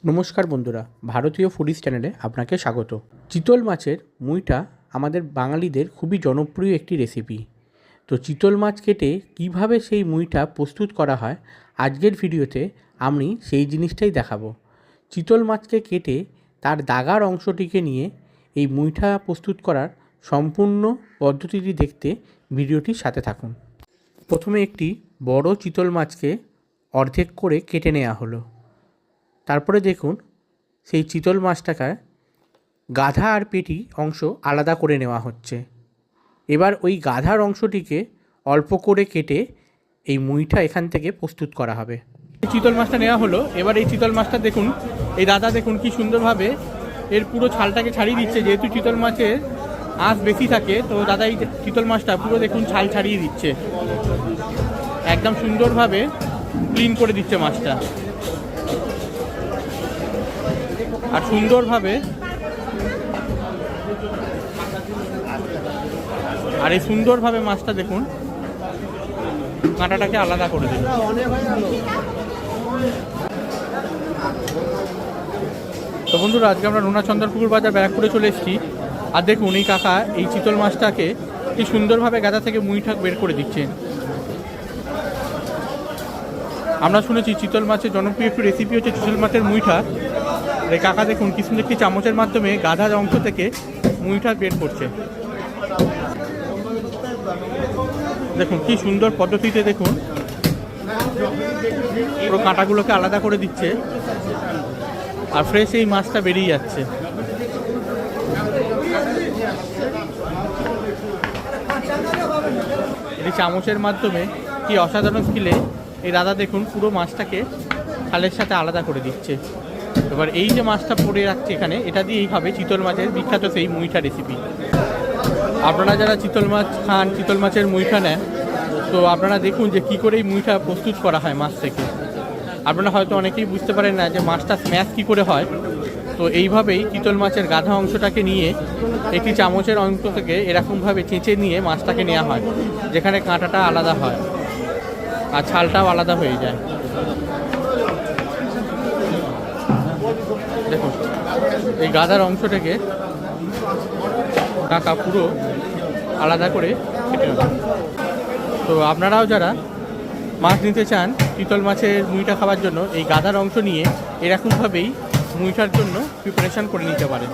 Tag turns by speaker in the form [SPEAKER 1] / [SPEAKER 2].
[SPEAKER 1] নমস্কার বন্ধুরা, ভারতীয় ফুডিজ চ্যানেলে আপনাকে স্বাগত। চিতল মাছের মুইটা আমাদের বাঙালিদের খুবই জনপ্রিয় একটি রেসিপি। তো চিতল মাছ কেটে কিভাবে সেই মুইটা প্রস্তুত করা হয়, আজকের ভিডিওতে আমি সেই জিনিসটাই দেখাবো। চিতল মাছকে কেটে তার দাগার অংশটিকে নিয়ে এই মুইটা প্রস্তুত করার সম্পূর্ণ পদ্ধতিটি দেখতে ভিডিওটির সাথে থাকুন। প্রথমে একটি বড় চিতল মাছকে অর্ধেক করে কেটে নেওয়া হলো। তারপরে দেখুন সেই চিতল মাছটাকে গাধা আর পেটি অংশ আলাদা করে নেওয়া হচ্ছে। এবার ওই গাধার অংশটিকে অল্প করে কেটে এই মুইটা এখান থেকে প্রস্তুত করা হবে। চিতল মাছটা নেওয়া হলো। এবার এই চিতল মাছটা দেখুন, এই দাদা দেখুন কি সুন্দরভাবে এর পুরো ছালটাকে ছাড়িয়ে দিচ্ছে। যেহেতু চিতল মাছের আঁশ বেশি থাকে, তো দাদা এই চিতল মাছটা পুরো দেখুন ছাল ছাড়িয়ে দিচ্ছে, একদম সুন্দরভাবে ক্লিন করে দিচ্ছে মাছটা। আর সুন্দরভাবে এই সুন্দরভাবে মাছটা দেখুন কাঁটাটাকে আলাদা করে দিন। তো বন্ধুরা, আজকে আমরা রুনাচন্দ্রপুকুর বাজার ব্যারাকপুরে চলে এসেছি। আর দেখুন এই কাকা এই চিতল মাছটাকে কি সুন্দরভাবে গাদা থেকে মুইটা বের করে দিচ্ছে। আমরা শুনেছি চিতল মাছের জনপ্রিয় একটি রেসিপি হচ্ছে চিতল মাছের মুইঠা। এই কাকা দেখুন কি সুন্দর একটি চামচের মাধ্যমে গাধার অংশ থেকে মুইঠা বের করছে। দেখুন কি সুন্দর পদ্ধতিতে দেখুন পুরো কাঁটাগুলোকে আলাদা করে দিচ্ছে, আর ফ্রেশ এই মাছটা বেরিয়ে যাচ্ছে। এই চামচের মাধ্যমে কি অসাধারণ স্কিলে এই দাদা দেখুন পুরো মাছটাকে খালের সাথে আলাদা করে দিচ্ছে। এবার এই যে মাছটা পড়ে রাখছে এখানে, এটা দিয়েই হবে চিতল মাছের বিখ্যাত সেই মুইঠা রেসিপি। আপনারা যারা চিতল মাছ খান, চিতল মাছের মুইঠা নেন, তো আপনারা দেখুন যে কী করে এই মুইঠা প্রস্তুত করা হয় মাছ থেকে। আপনারা হয়তো অনেকেই বুঝতে পারেন না যে মাছটা স্ম্যাশ কী করে হয়। তো এইভাবেই চিতল মাছের গাধা অংশটাকে নিয়ে একটি চামচের অংশ থেকে এরকমভাবে চেঁচে নিয়ে মাছটাকে নেওয়া হয়, যেখানে কাঁটাটা আলাদা হয় আর ছালটাও আলাদা হয়ে যায়। দেখুন এই গাধার অংশটাকে কাকা পুরো আলাদা করে কেটে নেবেন। তো আপনারাও যারা মাছ নিতে চান চিতল মাছের মুইটা খাওয়ার জন্য, এই গাধার অংশ নিয়ে এরকমভাবেই মুইটার জন্য প্রিপারেশান করে নিতে পারেন।